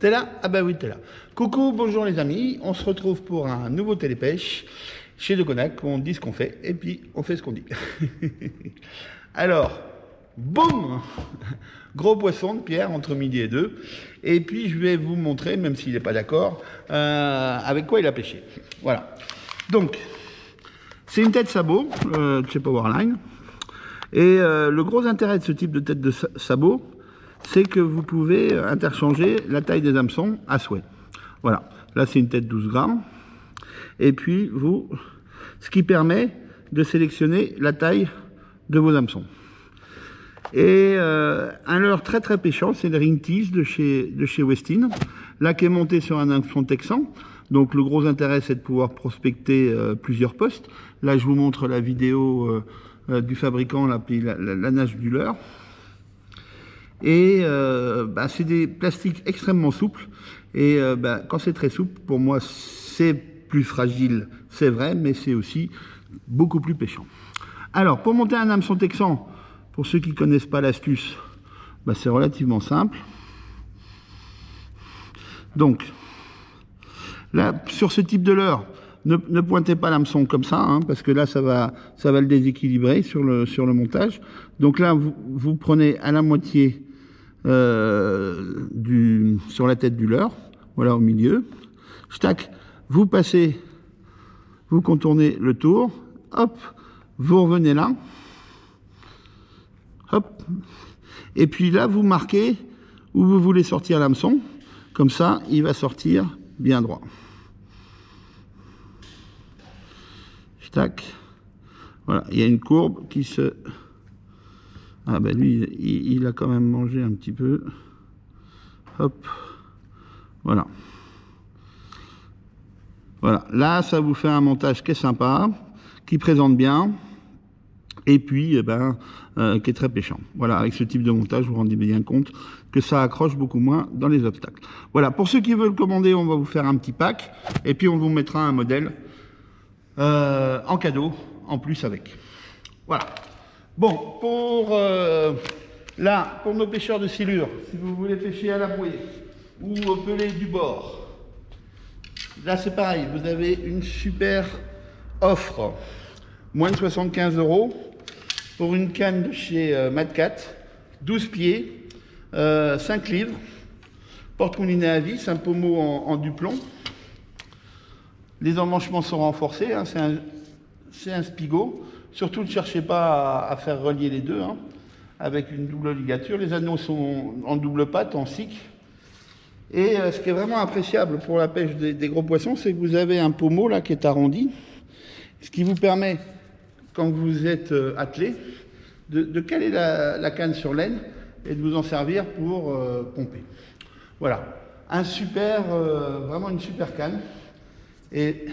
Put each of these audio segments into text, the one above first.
T'es là? Ah bah oui, t'es là. Coucou, bonjour les amis, on se retrouve pour un nouveau télépêche chez Deconac, on dit ce qu'on fait et puis on fait ce qu'on dit. Alors, boum, gros poisson de Pierre entre midi et 2. Et puis je vais vous montrer, même s'il n'est pas d'accord, avec quoi il a pêché. Voilà. Donc, c'est une tête sabot de chez Powerline. Et le gros intérêt de ce type de tête de sabot, c'est que vous pouvez interchanger la taille des hameçons à souhait. Voilà. Là, c'est une tête 12 grammes. Et puis, ce qui permet de sélectionner la taille de vos hameçons. Et un leurre très très pêchant, c'est le Ring Tease de chez Westin. Là, qui est monté sur un hameçon texan. Donc, le gros intérêt, c'est de pouvoir prospecter plusieurs postes. Là, je vous montre la vidéo du fabricant, là, puis la nage du leurre. Et c'est des plastiques extrêmement souples. Et quand c'est très souple, pour moi, c'est plus fragile, c'est vrai, mais c'est aussi beaucoup plus pêchant. Alors, pour monter un hameçon texan, pour ceux qui ne connaissent pas l'astuce, c'est relativement simple. Donc, là, sur ce type de leurre, ne pointez pas l'hameçon comme ça, hein, parce que là, ça va le déséquilibrer sur le montage. Donc là, vous prenez à la moitié sur la tête du leurre, voilà, au milieu. Tac, vous passez, vous contournez le tour, hop, vous revenez là, hop, et puis là, vous marquez où vous voulez sortir l'hameçon, comme ça, il va sortir bien droit. Tac, voilà, il y a une courbe qui se... Ah ben lui, il a quand même mangé un petit peu. Hop, voilà. Voilà, là, ça vous fait un montage qui est sympa, qui présente bien, et puis, qui est très pêchant. Voilà, avec ce type de montage, vous vous rendez bien compte que ça accroche beaucoup moins dans les obstacles. Voilà, pour ceux qui veulent commander, on va vous faire un petit pack, et puis on vous mettra un modèle en cadeau, en plus avec. Voilà. Bon, pour nos pêcheurs de silure, si vous voulez pêcher à la bouée ou au pelé du bord, là c'est pareil, vous avez une super offre, moins de 75 € pour une canne de chez Madcat, 12 pieds, 5 livres, porte-moulinet à vis, un pommeau en duplomb. Les emmanchements sont renforcés, hein, c'est un Spigot. Surtout ne cherchez pas à faire relier les deux, hein, avec une double ligature. Les anneaux sont en double patte, en SIC. Et ce qui est vraiment appréciable pour la pêche des gros poissons, c'est que vous avez un pommeau là qui est arrondi, ce qui vous permet, quand vous êtes attelé, de caler la canne sur l'aine et de vous en servir pour pomper. Voilà, vraiment une super canne. Et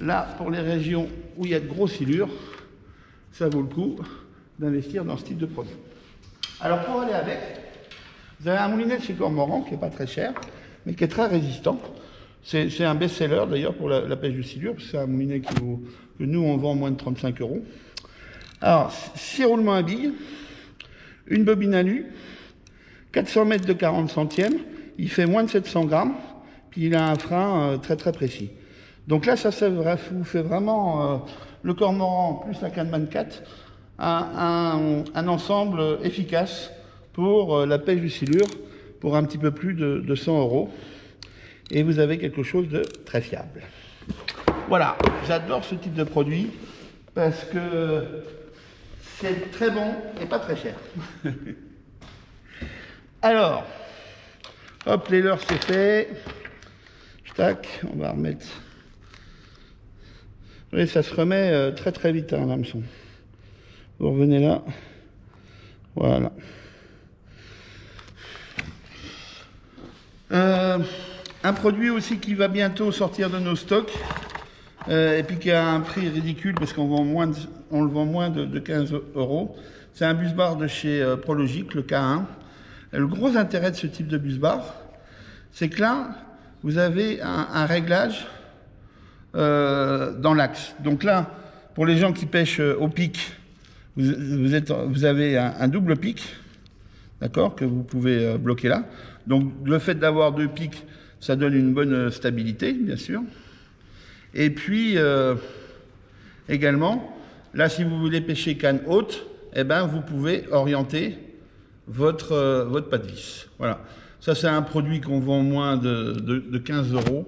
là, pour les régions où il y a de grosses silures, ça vaut le coup d'investir dans ce type de produit. Alors pour aller avec, vous avez un moulinet de chez Cormoran qui n'est pas très cher, mais qui est très résistant. C'est un best-seller d'ailleurs pour la pêche de silure, c'est un moulinet que nous on vend moins de 35 €. Alors, 6 roulements à billes, une bobine à nu, 400 mètres de 40 centièmes, il fait moins de 700 grammes. Il a un frein très très précis. Donc là, ça vous fait vraiment le Cormoran plus la canne Madcat, un ensemble efficace pour la pêche du silure pour un petit peu plus de 100 €. Et vous avez quelque chose de très fiable. Voilà, j'adore ce type de produit parce que c'est très bon et pas très cher. Alors, hop, les leurres c'est fait. Tac, on va remettre. Oui, ça se remet très très vite, hein, l'hameçon. Vous revenez là. Voilà. Un produit aussi qui va bientôt sortir de nos stocks et puis qui a un prix ridicule parce qu'on le vend moins de 15 €. C'est un bus bar de chez Prologic, le K1. Et le gros intérêt de ce type de bus bar, c'est que là, vous avez un réglage dans l'axe. Donc là, pour les gens qui pêchent au pic, vous avez un double pic. d'accord, que vous pouvez bloquer là. Donc le fait d'avoir 2 pics, ça donne une bonne stabilité, bien sûr. Et puis également, là, si vous voulez pêcher canne haute, eh ben, vous pouvez orienter votre pas de vis. Voilà. Ça, c'est un produit qu'on vend moins de 15 €.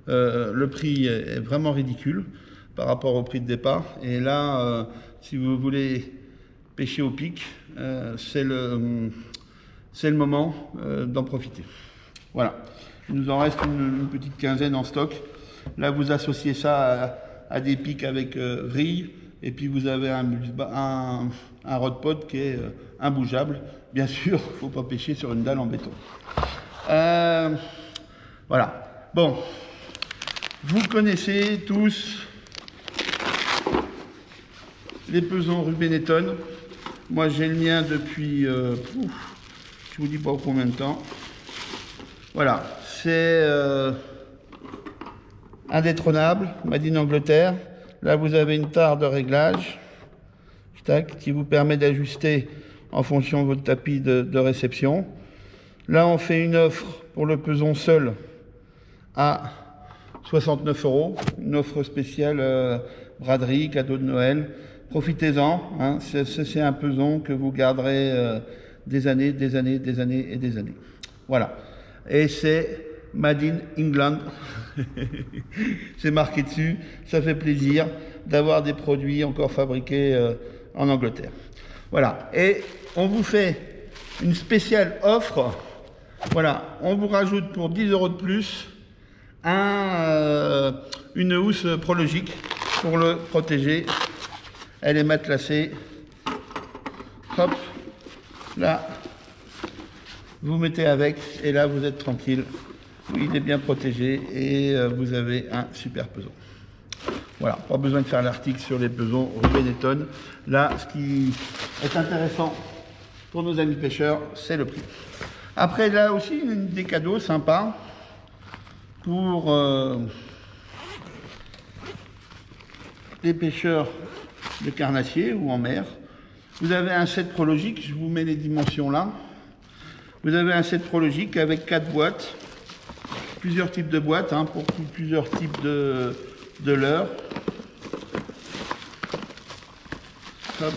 Le prix est vraiment ridicule par rapport au prix de départ. Et là, si vous voulez pêcher au pic, c'est le moment d'en profiter. Voilà. Il nous en reste une petite quinzaine en stock. Là, vous associez ça à des pics avec vrille. Et puis vous avez un rod pod qui est imbougeable. Bien sûr, il ne faut pas pêcher sur une dalle en béton. Voilà. Bon, vous connaissez tous les pesants Rubénéton. Moi j'ai le mien depuis, je vous dis pas combien de temps. Voilà, c'est indétrônable, made in Angleterre. Là, vous avez une tare de réglage qui vous permet d'ajuster en fonction de votre tapis de réception. Là, on fait une offre pour le peson seul à 69 €. Une offre spéciale braderie, cadeau de Noël. Profitez-en. Hein, c'est un peson que vous garderez des années, des années, des années et des années. Voilà. Et c'est Made in England. C'est marqué dessus. Ça fait plaisir d'avoir des produits encore fabriqués en Angleterre. Voilà. Et on vous fait une spéciale offre. Voilà. On vous rajoute pour 10 € de plus une housse prologique pour le protéger. Elle est matelassée. Hop. Là. Vous mettez avec et là vous êtes tranquille. Il est bien protégé et vous avez un super peson. Voilà, pas besoin de faire l'article sur les pesons Rubénéton. Là, ce qui est intéressant pour nos amis pêcheurs, c'est le prix. Après, là aussi, des cadeaux sympas pour les pêcheurs de carnassiers ou en mer. Vous avez un set prologique, je vous mets les dimensions là. Vous avez un set prologique avec 4 boîtes. Plusieurs types de boîtes hein, pour plusieurs types de leurres. Hop.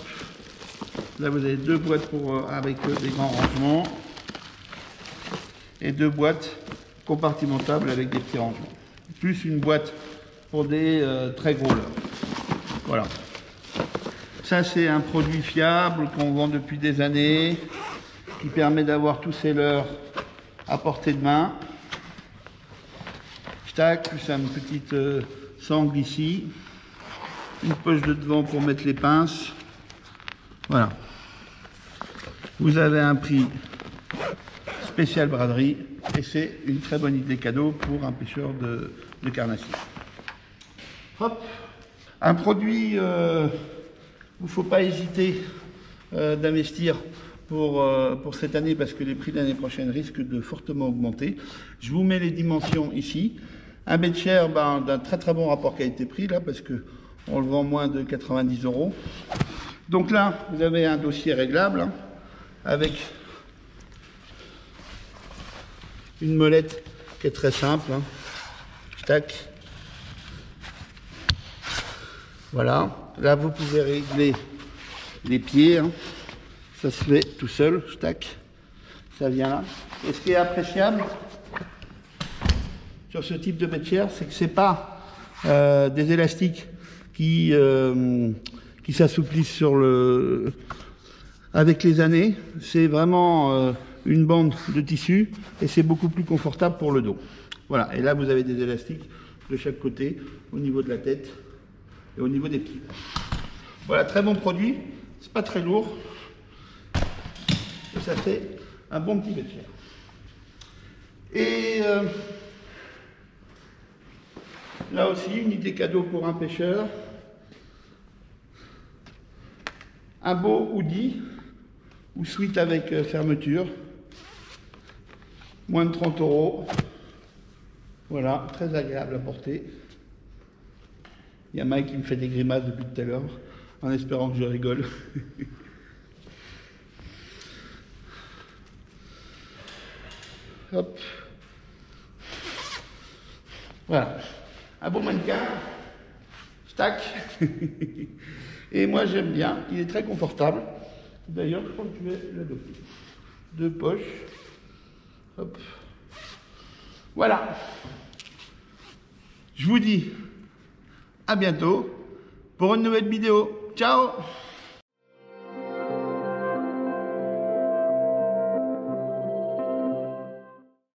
Là vous avez 2 boîtes avec des grands rangements et 2 boîtes compartimentables avec des petits rangements. Plus une boîte pour des très gros leurres. Voilà. Ça c'est un produit fiable qu'on vend depuis des années qui permet d'avoir tous ces leurres à portée de main. Plus une petite sangle ici, une poche de devant pour mettre les pinces. Voilà. Vous avez un prix spécial braderie et c'est une très bonne idée cadeau pour un pêcheur de carnassiers. Hop. Un produit, il ne faut pas hésiter d'investir pour cette année parce que les prix de l'année prochaine risquent de fortement augmenter. Je vous mets les dimensions ici. Un Betcher d'un très très bon rapport qualité-prix là parce que on le vend moins de 90 €. Donc là, vous avez un dossier réglable hein, avec une molette qui est très simple. Hein. Tac. Voilà. Là, vous pouvez régler les pieds. Hein. Ça se fait tout seul. Tac. Ça vient là. Et ce qui est appréciable sur ce type de Betcher, c'est que c'est pas des élastiques qui s'assouplissent avec les années. C'est vraiment une bande de tissu et c'est beaucoup plus confortable pour le dos. Voilà. Et là, vous avez des élastiques de chaque côté, au niveau de la tête et au niveau des pieds. Voilà, très bon produit. C'est pas très lourd et ça fait un bon petit Betcher. Et là aussi, une idée cadeau pour un pêcheur. Un beau hoodie ou suite avec fermeture. Moins de 30 €. Voilà, très agréable à porter. Il y a Mike qui me fait des grimaces depuis tout à l'heure, en espérant que je rigole. Hop. Voilà. Un bon mannequin. Tac. Et moi j'aime bien. Il est très confortable. D'ailleurs, je crois que je vais l'adopter. 2 poches. Hop. Voilà. Je vous dis à bientôt pour une nouvelle vidéo. Ciao!